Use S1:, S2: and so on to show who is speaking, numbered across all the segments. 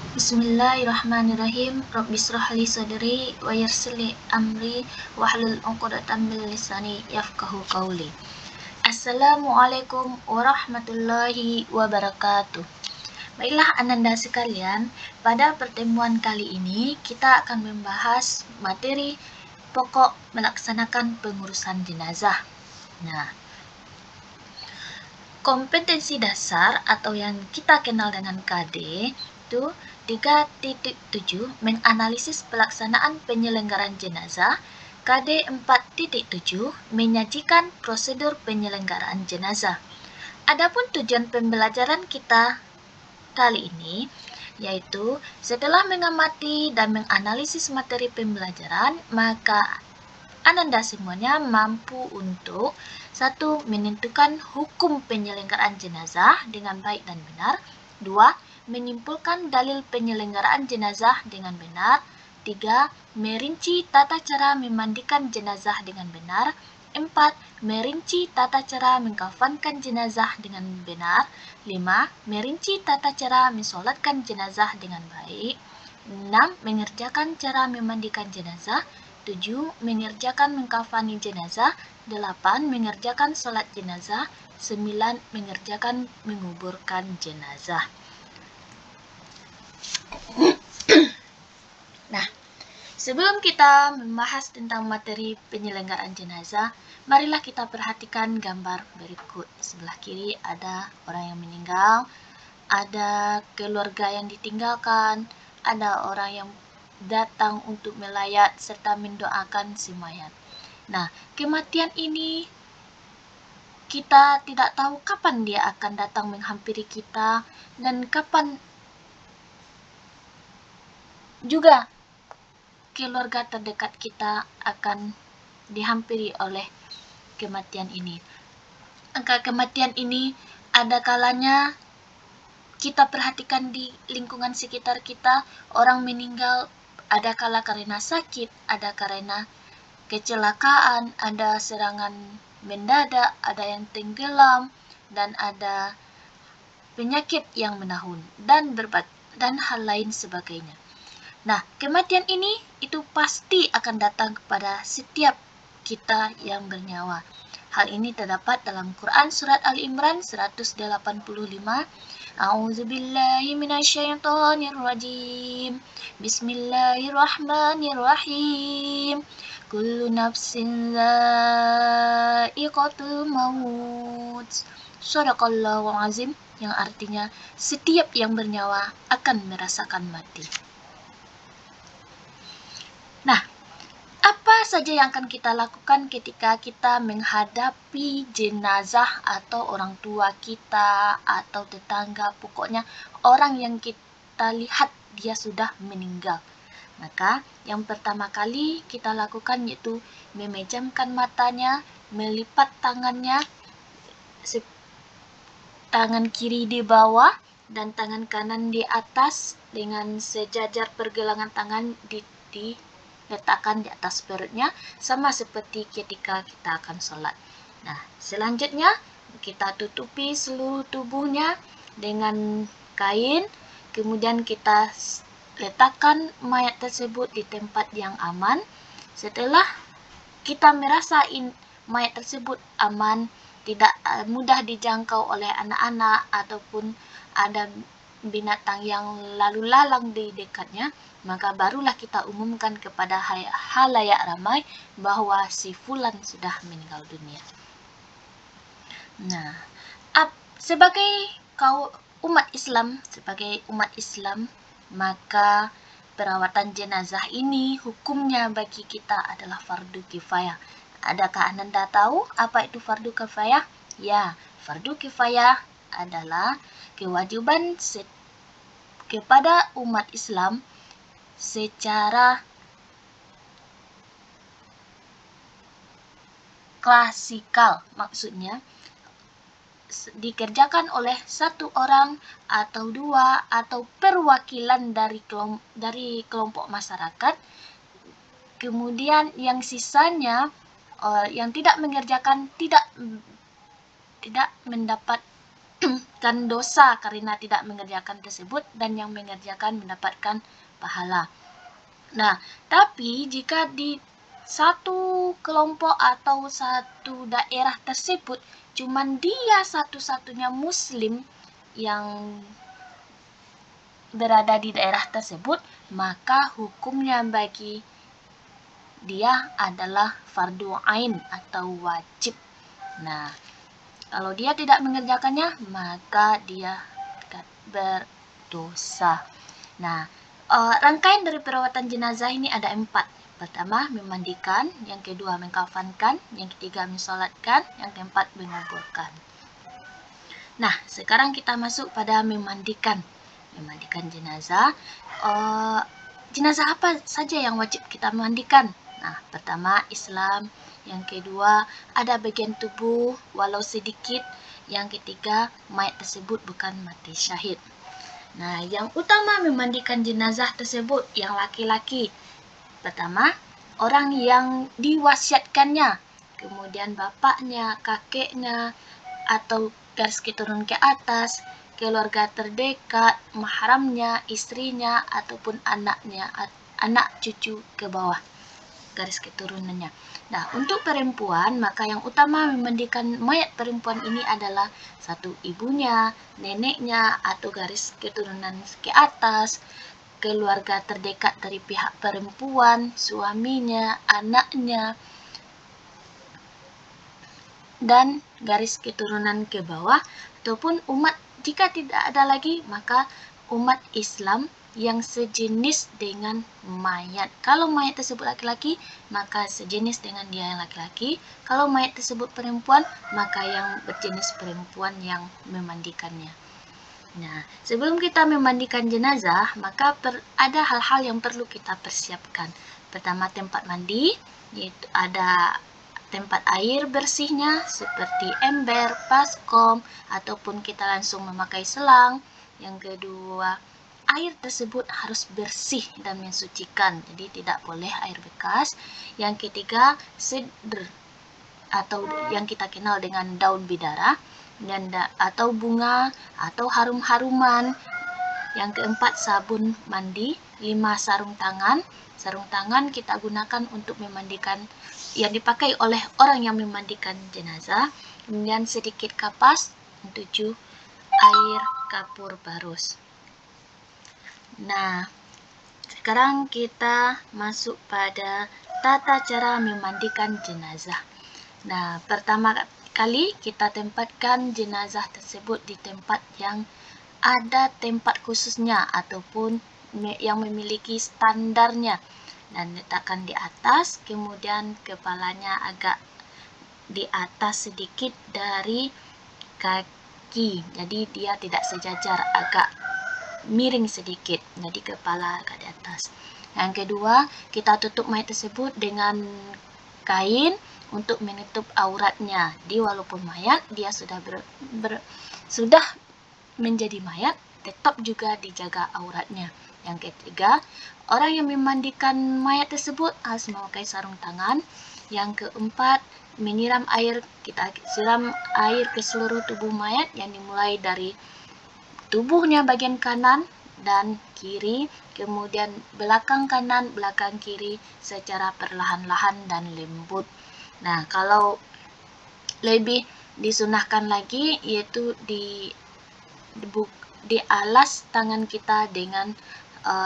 S1: Bismillahirrahmanirrahim. Rabbi shrah li sadri wa yassir li amri wahlul 'uqdatam min lisani yafqahu qawli. Assalamualaikum warahmatullahi wabarakatuh. Baiklah Ananda sekalian, pada pertemuan kali ini kita akan membahas materi pokok melaksanakan pengurusan jenazah. Nah, kompetensi dasar atau yang kita kenal dengan KD itu 3.7 menganalisis pelaksanaan penyelenggaraan jenazah. KD 4.7 menyajikan prosedur penyelenggaraan jenazah. Adapun tujuan pembelajaran kita kali ini yaitu setelah mengamati dan menganalisis materi pembelajaran, maka Ananda semuanya mampu untuk 1. Menentukan hukum penyelenggaraan jenazah dengan baik dan benar. 2. Menyimpulkan dalil penyelenggaraan jenazah dengan benar. 3. Merinci tata cara memandikan jenazah dengan benar. 4. Merinci tata cara mengkafankan jenazah dengan benar. 5. Merinci tata cara mensolatkan jenazah dengan baik. 6. Mengerjakan cara memandikan jenazah. 7. Mengerjakan mengkafani jenazah. 8. Mengerjakan sholat jenazah. 9. Mengerjakan menguburkan jenazah. Nah, sebelum kita membahas tentang materi penyelenggaraan jenazah, marilah kita perhatikan gambar berikut. Di sebelah kiri ada orang yang meninggal, ada keluarga yang ditinggalkan, ada orang yang datang untuk melayat serta mendoakan si mayat. Nah, kematian ini kita tidak tahu kapan dia akan datang menghampiri kita dan kapan juga keluarga terdekat kita akan dihampiri oleh kematian ini. Angka kematian ini ada kalanya kita perhatikan di lingkungan sekitar kita, orang meninggal ada kala karena sakit, ada karena kecelakaan, ada serangan mendadak, ada yang tenggelam, dan ada penyakit yang menahun, dan hal lain sebagainya. Nah, kematian ini itu pasti akan datang kepada setiap kita yang bernyawa. Hal ini terdapat dalam Quran Surat Al-Imran 185. A'udzubillahi minasyaitonirrajim. Bismillahirrahmanirrahim. Kullu nafsin dha'iqatul maut. Shadaqallahu azim, yang artinya setiap yang bernyawa akan merasakan mati. Nah, apa saja yang akan kita lakukan ketika kita menghadapi jenazah atau orang tua kita atau tetangga, pokoknya orang yang kita lihat dia sudah meninggal. Maka yang pertama kali kita lakukan yaitu memejamkan matanya, melipat tangannya, tangan kiri di bawah dan tangan kanan di atas dengan sejajar pergelangan tangan diletakkan di atas perutnya, sama seperti ketika kita akan sholat. Nah, selanjutnya kita tutupi seluruh tubuhnya dengan kain, kemudian kita letakkan mayat tersebut di tempat yang aman. Setelah kita merasa mayat tersebut aman, tidak mudah dijangkau oleh anak-anak ataupun ada binatang yang lalu lalang di dekatnya, maka barulah kita umumkan kepada halayak ramai bahwa si fulan sudah meninggal dunia. Nah, sebagai umat Islam, maka perawatan jenazah ini hukumnya bagi kita adalah fardu kifayah. Adakah Ananda tahu apa itu fardu kifayah? Ya, fardu kifayah adalah kewajiban kepada umat Islam secara klasikal, maksudnya dikerjakan oleh satu orang atau dua atau perwakilan dari kelompok masyarakat. Kemudian yang sisanya yang tidak mengerjakan tidak mendapat kan dosa karena tidak mengerjakan tersebut, dan yang mengerjakan mendapatkan pahala. Nah, tapi jika di satu kelompok atau satu daerah tersebut cuman dia satu-satunya muslim yang berada di daerah tersebut, maka hukumnya bagi dia adalah fardu ain atau wajib. Nah, kalau dia tidak mengerjakannya, maka dia berdosa. Nah, rangkaian dari perawatan jenazah ini ada 4. Pertama, memandikan. Yang kedua, mengkafankan. Yang ketiga, mensolatkan. Yang keempat, menguburkan. Nah, sekarang kita masuk pada memandikan. Memandikan jenazah. Jenazah apa saja yang wajib kita mandikan? Nah, pertama, Islam. Yang kedua, ada bagian tubuh walau sedikit. Yang ketiga, mayat tersebut bukan mati syahid. Nah, yang utama memandikan jenazah tersebut yang laki-laki. Pertama, orang yang diwasiatkannya, kemudian bapaknya, kakeknya, atau garis keturunan ke atas, keluarga terdekat, mahramnya, istrinya, ataupun anaknya, anak cucu ke bawah garis keturunannya. Nah, untuk perempuan, maka yang utama memandikan mayat perempuan ini adalah satu, ibunya, neneknya, atau garis keturunan ke atas, keluarga terdekat dari pihak perempuan, suaminya, anaknya, dan garis keturunan ke bawah, ataupun umat. Jika tidak ada lagi, maka umat Islam yang sejenis dengan mayat. Kalau mayat tersebut laki-laki, maka sejenis dengan dia yang laki-laki. Kalau mayat tersebut perempuan, maka yang berjenis perempuan yang memandikannya. Nah, sebelum kita memandikan jenazah, maka ada hal-hal yang perlu kita persiapkan. Pertama, tempat mandi, yaitu ada tempat air bersihnya seperti ember, baskom, ataupun kita langsung memakai selang. Yang kedua, air tersebut harus bersih dan mensucikan, jadi tidak boleh air bekas. Yang ketiga, sidr atau yang kita kenal dengan daun bidara, dan atau bunga atau harum-haruman. Yang keempat, sabun mandi. 5, sarung tangan. Sarung tangan kita gunakan untuk memandikan, yang dipakai oleh orang yang memandikan jenazah. Kemudian sedikit kapas. 7, air kapur barus. Nah, sekarang kita masuk pada tata cara memandikan jenazah. Nah, pertama kali kita tempatkan jenazah tersebut di tempat yang ada tempat khususnya ataupun yang memiliki standarnya, dan letakkan di atas, kemudian kepalanya agak di atas sedikit dari kaki, jadi dia tidak sejajar, agak miring sedikit, jadi kepala agak di atas. Yang kedua, kita tutup mayat tersebut dengan kain untuk menutup auratnya. Jadi walaupun mayat, dia sudah sudah menjadi mayat, tetap juga dijaga auratnya. Yang ketiga, orang yang memandikan mayat tersebut harus memakai sarung tangan. Yang keempat, menyiram air, kita siram air ke seluruh tubuh mayat, yang dimulai dari tubuhnya bagian kanan dan kiri, kemudian belakang kanan, belakang kiri secara perlahan-lahan dan lembut. Nah, kalau lebih disunahkan lagi, yaitu dialas tangan kita dengan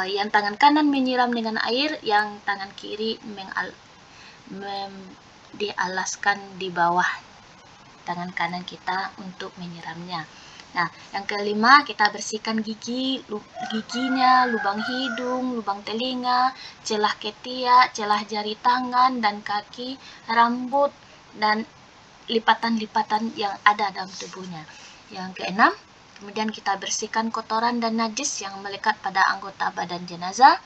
S1: yang tangan kanan menyiram dengan air, yang tangan kiri dialaskan di bawah tangan kanan kita untuk menyiramnya. Nah, yang kelima, kita bersihkan giginya, lubang hidung, lubang telinga, celah ketiak, celah jari tangan dan kaki, rambut, dan lipatan-lipatan yang ada dalam tubuhnya. Yang keenam, kemudian kita bersihkan kotoran dan najis yang melekat pada anggota badan jenazah.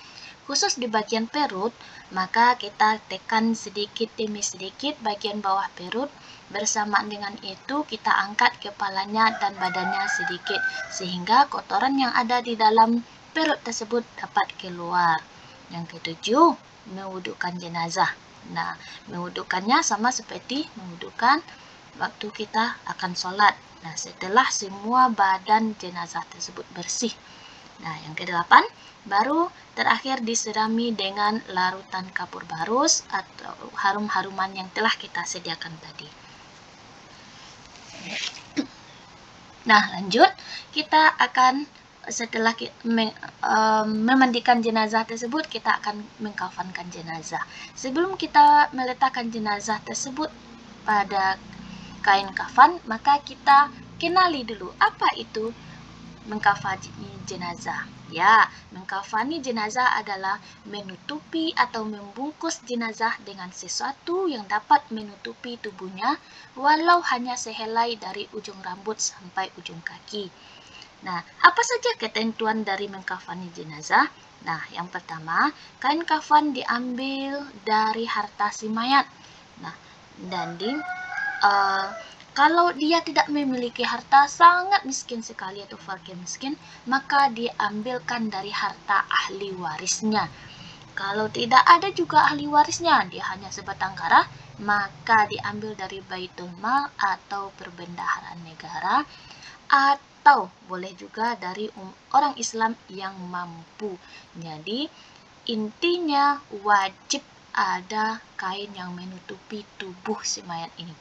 S1: Khusus di bagian perut, maka kita tekan sedikit demi sedikit bagian bawah perut. Bersamaan dengan itu, kita angkat kepalanya dan badannya sedikit, sehingga kotoran yang ada di dalam perut tersebut dapat keluar. Yang ketujuh, mewudukkan jenazah. Nah, mewudukkannya sama seperti mewudukkan waktu kita akan sholat. Nah, setelah semua badan jenazah tersebut bersih. Nah, yang ke-8, baru terakhir diserami dengan larutan kapur barus atau harum-haruman yang telah kita sediakan tadi. Nah, lanjut, kita akan setelah memandikan jenazah tersebut, kita akan mengkafankan jenazah. Sebelum kita meletakkan jenazah tersebut pada kain kafan, maka kita kenali dulu apa itu mengkafani jenazah. Ya, mengkafani jenazah adalah menutupi atau membungkus jenazah dengan sesuatu yang dapat menutupi tubuhnya walau hanya sehelai dari ujung rambut sampai ujung kaki. Nah, apa saja ketentuan dari mengkafani jenazah? Nah, yang pertama, kain kafan diambil dari harta si mayat. Nah, dan kalau dia tidak memiliki harta, sangat miskin sekali atau fakir miskin, maka diambilkan dari harta ahli warisnya. Kalau tidak ada juga ahli warisnya, dia hanya sebatang kara, maka diambil dari baitul mal atau perbendaharaan negara, atau boleh juga dari orang Islam yang mampu. Jadi, intinya wajib ada kain yang menutupi tubuh si mayat ini.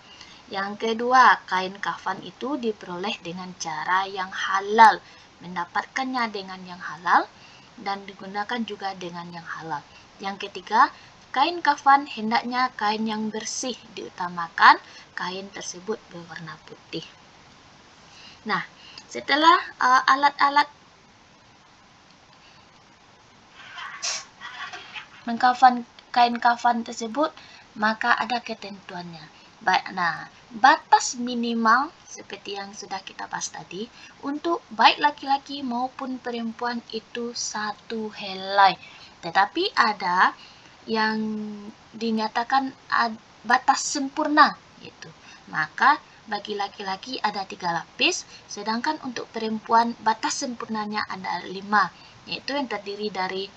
S1: Yang kedua, kain kafan itu diperoleh dengan cara yang halal. Mendapatkannya dengan yang halal dan digunakan juga dengan yang halal. Yang ketiga, kain kafan hendaknya kain yang bersih, diutamakan kain tersebut berwarna putih. Nah, setelah alat-alat mengkafan kain kafan tersebut, maka ada ketentuannya. Nah, batas minimal seperti yang sudah kita bahas tadi, untuk baik laki-laki maupun perempuan itu 1 helai. Tetapi ada yang dinyatakan batas sempurna, gitu. Maka bagi laki-laki ada 3 lapis, sedangkan untuk perempuan batas sempurnanya ada 5, yaitu yang terdiri dari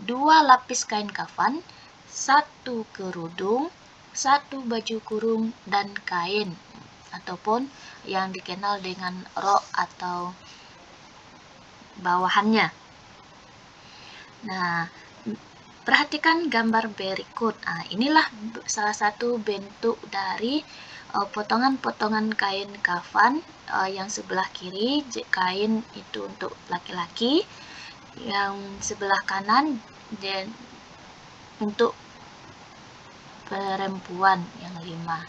S1: 2 lapis kain kafan, 1 kerudung, 1 baju kurung, dan kain ataupun yang dikenal dengan rok atau bawahannya. Nah, perhatikan gambar berikut. Inilah salah satu bentuk dari potongan-potongan kain kafan. Yang sebelah kiri kain itu untuk laki-laki, yang sebelah kanan dan untuk perempuan yang 5.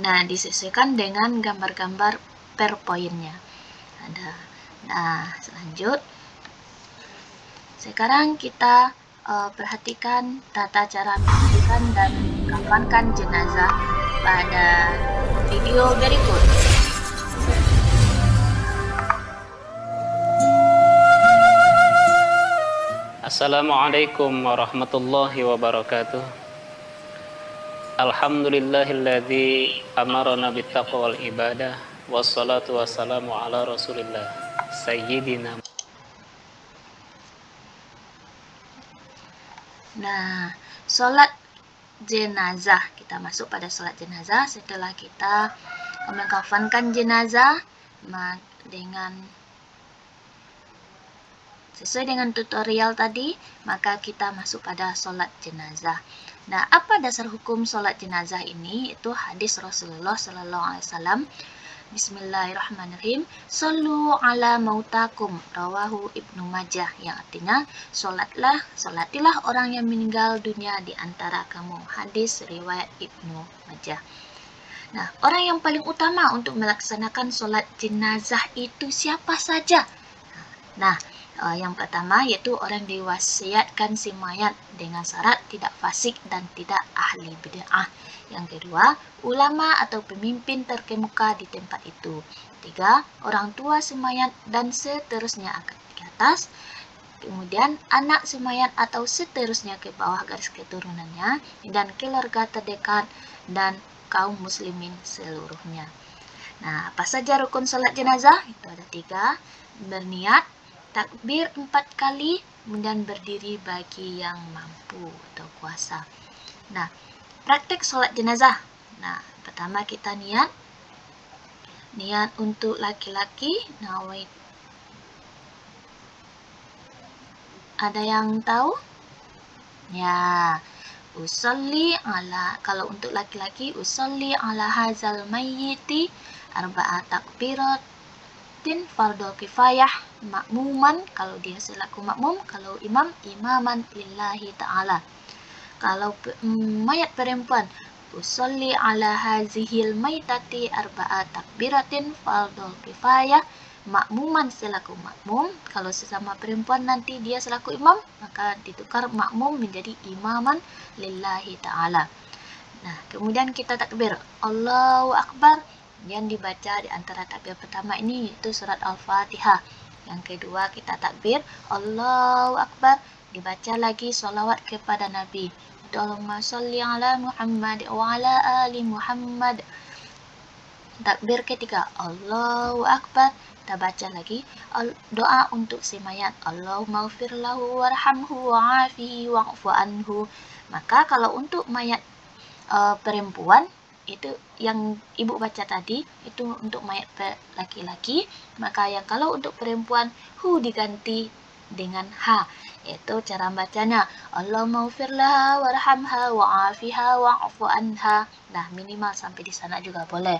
S1: Nah, disesuaikan dengan gambar-gambar per poinnya. Ada. Nah, selanjut. Sekarang kita perhatikan tata cara memandikan dan mengkafankan jenazah pada video berikut.
S2: Assalamualaikum warahmatullahi wabarakatuh. Alhamdulillahilladzi amarana bittaqwa wal ibadah, wassalatu wassalamu ala Rasulillah sayyidina.
S1: Nah, sholat jenazah, kita masuk pada sholat jenazah. Setelah kita mengkafankan jenazah sesuai dengan tutorial tadi, maka kita masuk pada sholat jenazah. Nah, apa dasar hukum sholat jenazah ini? Itu hadis Rasulullah SAW. Bismillahirrahmanirrahim. Sallu ala mautakum, rawahu Ibnu Majah, yang artinya sholatilah orang yang meninggal dunia di antara kamu. Hadis riwayat Ibnu Majah. Nah, orang yang paling utama untuk melaksanakan sholat jenazah itu siapa saja? Nah, yang pertama yaitu orang diwasiatkan si mayat dengan syarat tidak fasik dan tidak ahli bid'ah. Yang kedua, ulama atau pemimpin terkemuka di tempat itu. 3, orang tua si mayat dan seterusnya ke atas. Kemudian anak si mayat atau seterusnya ke bawah garis keturunannya, dan keluarga terdekat dan kaum muslimin seluruhnya. Nah, apa saja rukun salat jenazah? Itu ada 3. Berniat, takbir 4 kali, kemudian berdiri bagi yang mampu atau kuasa. Nah, praktek sholat jenazah. Nah, pertama kita niat untuk laki-laki. Ada yang tahu? Ya, kalau untuk laki-laki, usolli ala hazal mayyiti arba'a takbiratin fardhu kifayah makmuman, kalau dia selaku makmum, kalau imam imaman lillahi ta'ala. Kalau mayat perempuan, usolli ala hazihil maitati arba'a takbiratin fardhu kifayah makmuman selaku makmum. Kalau sesama perempuan nanti dia selaku imam, maka ditukar makmum menjadi imaman lillahi ta'ala. Nah, kemudian kita takbir Allahu Akbar, yang dibaca di antara takbir pertama ini itu surat Al-Fatihah. Yang kedua kita takbir Allahu Akbar, dibaca lagi sholawat kepada Nabi. Allahumma sholli ala Muhammad wa ala ali Muhammad. Takbir ketiga Allahu Akbar, kita baca lagi doa untuk si mayat, Allahumma ghfir lahu warhamhu wa'afihi wa'fu anhu. Maka kalau untuk mayat perempuan, itu yang ibu baca tadi itu untuk mayat laki-laki, maka yang kalau untuk perempuan hu diganti dengan ha, yaitu cara bacanya Allahumma ghfir laha warhamha wa'afiha wa'fu anha. Nah, minimal sampai di sana juga boleh.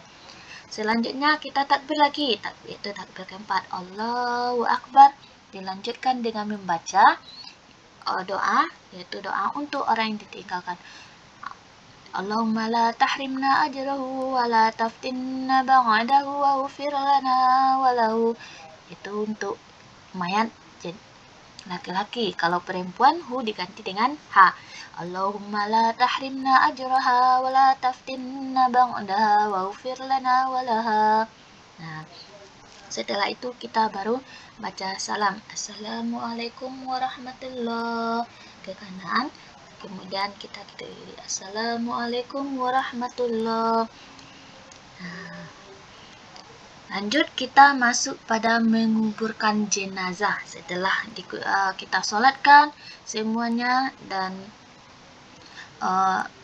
S1: Selanjutnya kita takbir lagi, yaitu takbir keempat Allahu Akbar, dilanjutkan dengan membaca doa, yaitu doa untuk orang yang ditinggalkan. Allahumma la tahrimna ajrahu wa la taftinna ba'dahu wa ghfir lana wa lahu. Itu untuk mayat laki-laki. Kalau perempuan hu diganti dengan ha. Allahumma la tahrimna ajraha wa la taftinna ba'daha wa ghfir lana wa laha. Nah, setelah itu kita baru baca salam. Assalamualaikum warahmatullahi ke kanan. Kemudian kita kiri. Assalamualaikum warahmatullahi. Nah, lanjut kita masuk pada menguburkan jenazah. Setelah kita sholatkan semuanya dan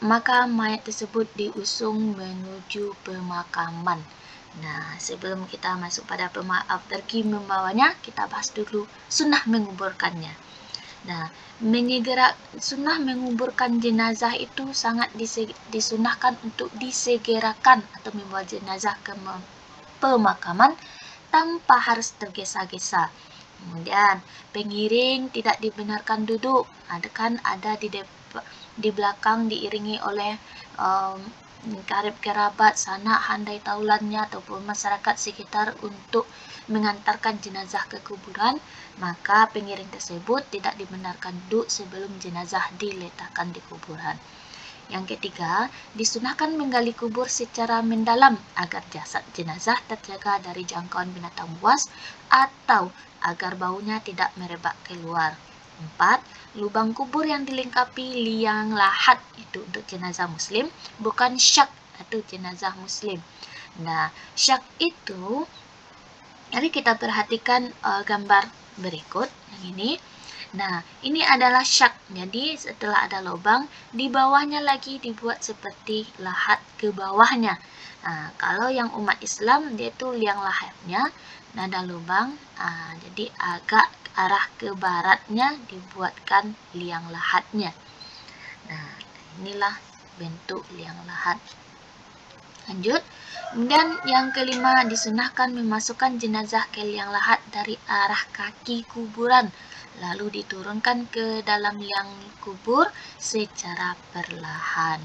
S1: maka mayat tersebut diusung menuju pemakaman. Nah, sebelum kita masuk pada pergi membawanya, kita bahas dulu sunnah menguburkannya. Nah, sunnah menguburkan jenazah itu sangat disunahkan untuk disegerakan atau membawa jenazah ke pemakaman tanpa harus tergesa-gesa. Kemudian pengiring tidak dibenarkan duduk, ada di belakang diiringi oleh karib kerabat, sanak, handai taulannya ataupun masyarakat sekitar untuk mengantarkan jenazah ke kuburan, maka pengiring tersebut tidak dibenarkan duduk sebelum jenazah diletakkan di kuburan. Yang ketiga, disunahkan menggali kubur secara mendalam agar jasad jenazah terjaga dari jangkauan binatang buas atau agar baunya tidak merebak keluar. 4. Lubang kubur yang dilengkapi liang lahat, itu untuk jenazah muslim, bukan syak atau jenazah muslim. Nah, syak itu, mari kita perhatikan gambar berikut yang ini. Nah, ini adalah syak. Jadi setelah ada lubang, di bawahnya lagi dibuat seperti lahat ke bawahnya. Nah, kalau yang umat Islam dia itu liang lahatnya, ada lubang, jadi agak arah ke baratnya dibuatkan liang lahatnya. Nah, inilah bentuk liang lahat. Lanjut. Kemudian yang kelima, disunahkan memasukkan jenazah ke liang lahat dari arah kaki kuburan, lalu diturunkan ke dalam liang kubur secara perlahan.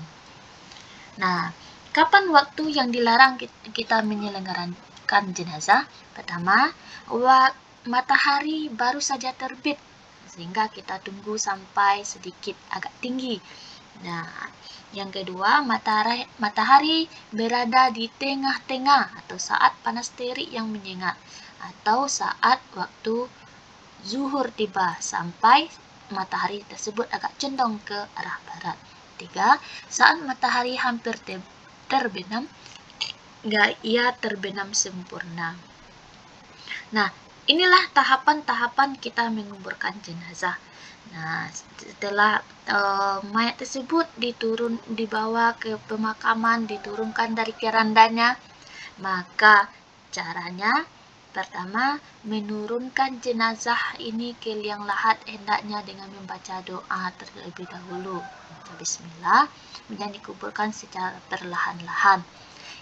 S1: Nah, kapan waktu yang dilarang kita menyelenggarakan jenazah? Pertama, matahari baru saja terbit, sehingga kita tunggu sampai sedikit agak tinggi. Nah, yang kedua, matahari berada di tengah-tengah atau saat panas terik yang menyengat, atau saat waktu zuhur tiba sampai matahari tersebut agak condong ke arah barat. 3. Saat matahari hampir terbenam, ia terbenam sempurna. Nah, inilah tahapan-tahapan kita menguburkan jenazah. Nah, setelah mayat tersebut dibawa ke pemakaman, diturunkan dari kerandanya, maka caranya pertama menurunkan jenazah ini ke liang lahat hendaknya dengan membaca doa terlebih dahulu. Bismillah, kemudian dikuburkan secara perlahan-lahan.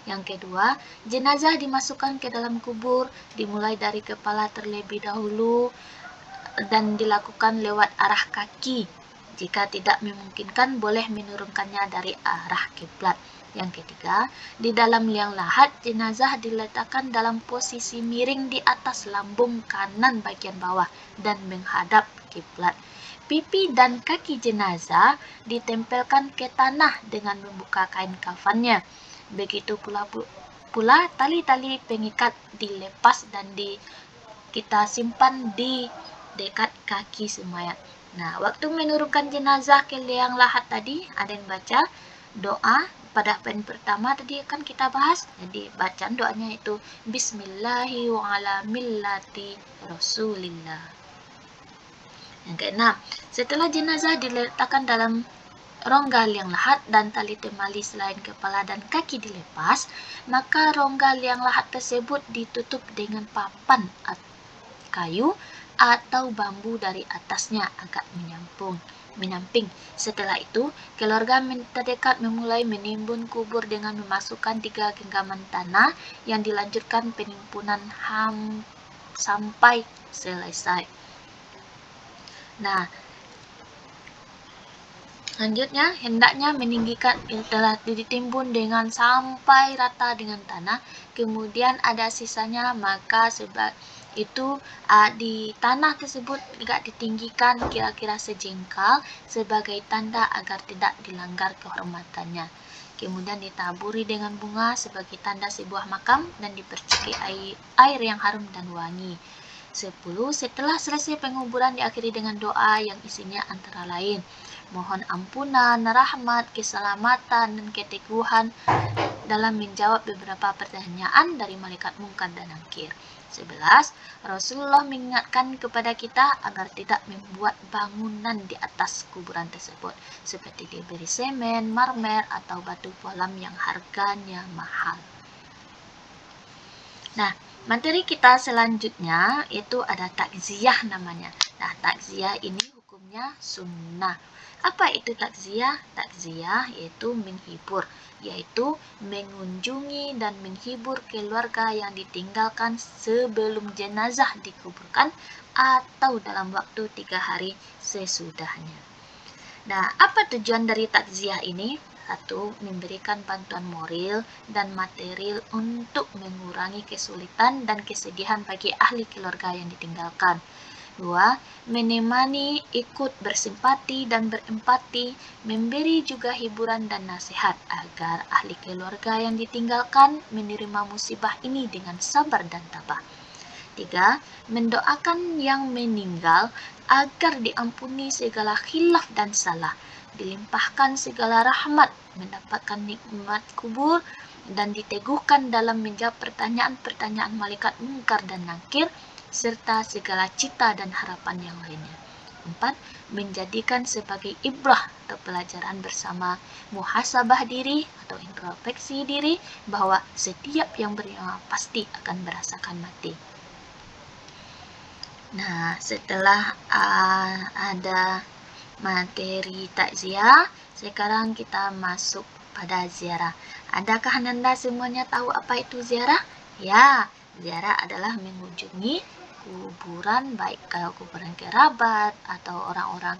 S1: Yang kedua, jenazah dimasukkan ke dalam kubur, dimulai dari kepala terlebih dahulu dan dilakukan lewat arah kaki. Jika tidak memungkinkan, boleh menurunkannya dari arah kiblat. Yang ketiga, di dalam liang lahat, jenazah diletakkan dalam posisi miring di atas lambung kanan bagian bawah dan menghadap kiblat. Pipi dan kaki jenazah ditempelkan ke tanah dengan membuka kain kafannya. Begitu pula tali-tali pengikat dilepas dan kita simpan di dekat kaki semayat. Nah, waktu menurunkan jenazah ke liang lahat tadi, ada yang baca doa pada poin pertama tadi kan kita bahas. Jadi bacaan doanya itu Bismillahi wa ala millati Rasulillah. Yang keenam, setelah jenazah diletakkan dalam rongga liang lahat dan tali temali selain kepala dan kaki dilepas, maka rongga liang lahat tersebut ditutup dengan papan kayu atau bambu dari atasnya agak menyamping. Setelah itu, keluarga terdekat memulai menimbun kubur dengan memasukkan 3 genggaman tanah yang dilanjutkan penimbunan sampai selesai. Nah, selanjutnya, hendaknya meninggikan telah ditimbun dengan sampai rata dengan tanah, kemudian ada sisanya, maka sebab itu di tanah tersebut juga ditinggikan kira-kira sejengkal sebagai tanda agar tidak dilanggar kehormatannya. Kemudian ditaburi dengan bunga sebagai tanda sebuah makam dan diperciki air yang harum dan wangi. 10. Setelah selesai penguburan diakhiri dengan doa yang isinya antara lain mohon ampunan, rahmat, keselamatan, dan keteguhan dalam menjawab beberapa pertanyaan dari malaikat mungkar dan nakir. 11. Rasulullah mengingatkan kepada kita agar tidak membuat bangunan di atas kuburan tersebut seperti diberi semen, marmer, atau batu kolam yang harganya mahal. Nah, materi kita selanjutnya itu ada takziah namanya. Nah, takziah ini hukumnya sunnah. Apa itu takziah? Takziah yaitu menghibur, yaitu mengunjungi dan menghibur keluarga yang ditinggalkan sebelum jenazah dikuburkan atau dalam waktu 3 hari sesudahnya. Nah, apa tujuan dari takziah ini? 1. Memberikan bantuan moral dan material untuk mengurangi kesulitan dan kesedihan bagi ahli keluarga yang ditinggalkan. 2. Menemani, ikut bersimpati dan berempati, memberi juga hiburan dan nasihat agar ahli keluarga yang ditinggalkan menerima musibah ini dengan sabar dan tabah. 3. Mendoakan yang meninggal agar diampuni segala khilaf dan salah, dilimpahkan segala rahmat, mendapatkan nikmat kubur, dan diteguhkan dalam menjawab pertanyaan-pertanyaan malaikat mungkar dan nakir, serta segala cita dan harapan yang lainnya. 4. Menjadikan sebagai ibrah atau pelajaran bersama muhasabah diri atau introspeksi diri bahwa setiap yang bernyawa pasti akan merasakan mati. Nah, setelah ada materi takziah, sekarang kita masuk pada ziarah. Adakah Anda semuanya tahu apa itu ziarah? Ya, ziarah adalah mengunjungi kuburan, baik kalau kuburan kerabat atau orang-orang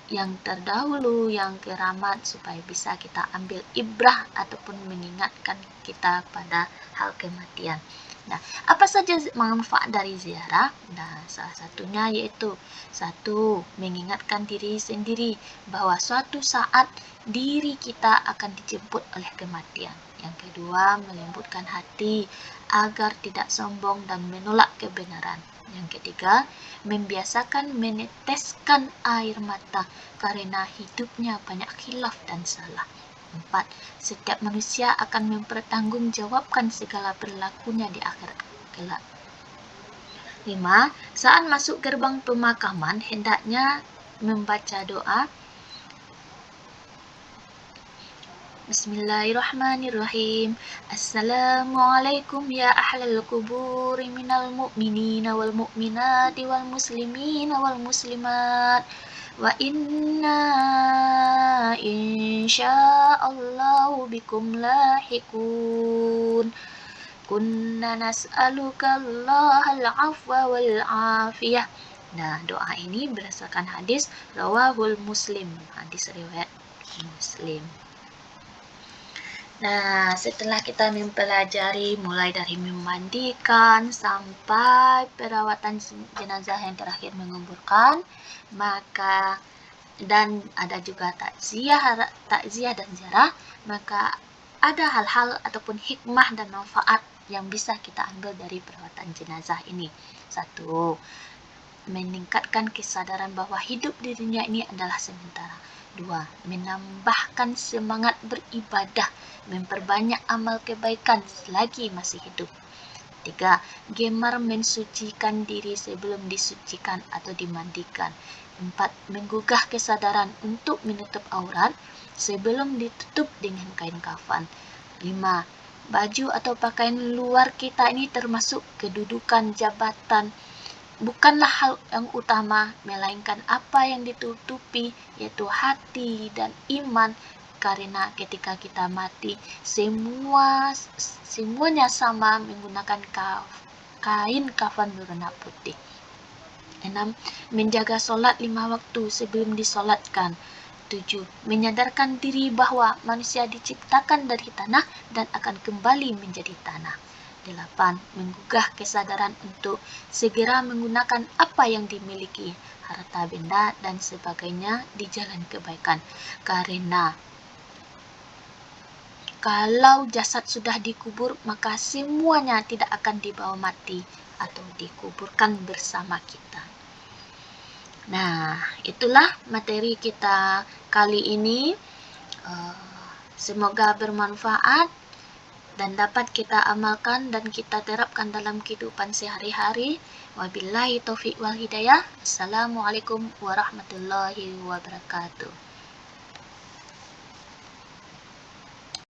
S1: yang terdahulu, yang keramat, supaya bisa kita ambil ibrah ataupun mengingatkan kita pada hal kematian. Nah, apa saja manfaat dari ziarah? Nah, salah satunya yaitu 1. Mengingatkan diri sendiri bahwa suatu saat diri kita akan dijemput oleh kematian. Yang kedua, melembutkan hati agar tidak sombong dan menolak kebenaran. Yang ketiga, membiasakan meneteskan air mata karena hidupnya banyak khilaf dan salah. 4. Setiap manusia akan mempertanggungjawabkan segala perilakunya di akhirat kelak. 5. Saat masuk gerbang pemakaman, hendaknya membaca doa Bismillahirrahmanirrahim. Assalamualaikum ya ahlal kuburi minal mu'minina wal mu'minati wal muslimina wal muslimat. Wa inna insya'allahu bikum lahiqun. Kunna nas'aluka Allahal afwa wal afiyah. Nah, doa ini berdasarkan hadis rawahul Muslim, hadis riwayat Muslim. Nah, setelah kita mempelajari mulai dari memandikan sampai perawatan jenazah yang terakhir menguburkan, maka dan ada juga takziah dan ziarah, maka ada hal-hal ataupun hikmah dan manfaat yang bisa kita ambil dari perawatan jenazah ini. 1. Meningkatkan kesadaran bahwa hidup di dunia ini adalah sementara. 2. Menambahkan semangat beribadah, memperbanyak amal kebaikan selagi masih hidup. 3. Gemar mensucikan diri sebelum disucikan atau dimandikan. 4. Menggugah kesadaran untuk menutup aurat sebelum ditutup dengan kain kafan. 5. Baju atau pakaian luar kita ini termasuk kedudukan jabatan, bukanlah hal yang utama, melainkan apa yang ditutupi, yaitu hati dan iman. Karena ketika kita mati, semuanya sama menggunakan kain kafan berwarna putih. 6. Menjaga solat 5 waktu sebelum disolatkan. 7. Menyadarkan diri bahwa manusia diciptakan dari tanah dan akan kembali menjadi tanah. 8. Menggugah kesadaran untuk segera menggunakan apa yang dimiliki, harta benda dan sebagainya di jalan kebaikan. Karena kalau jasad sudah dikubur, maka semuanya tidak akan dibawa mati atau dikuburkan bersama kita. Nah, itulah materi kita kali ini. Semoga bermanfaat dan dapat kita amalkan dan kita terapkan dalam kehidupan sehari-hari. Wabillahi taufiq wal hidayah. Assalamualaikum warahmatullahi wabarakatuh.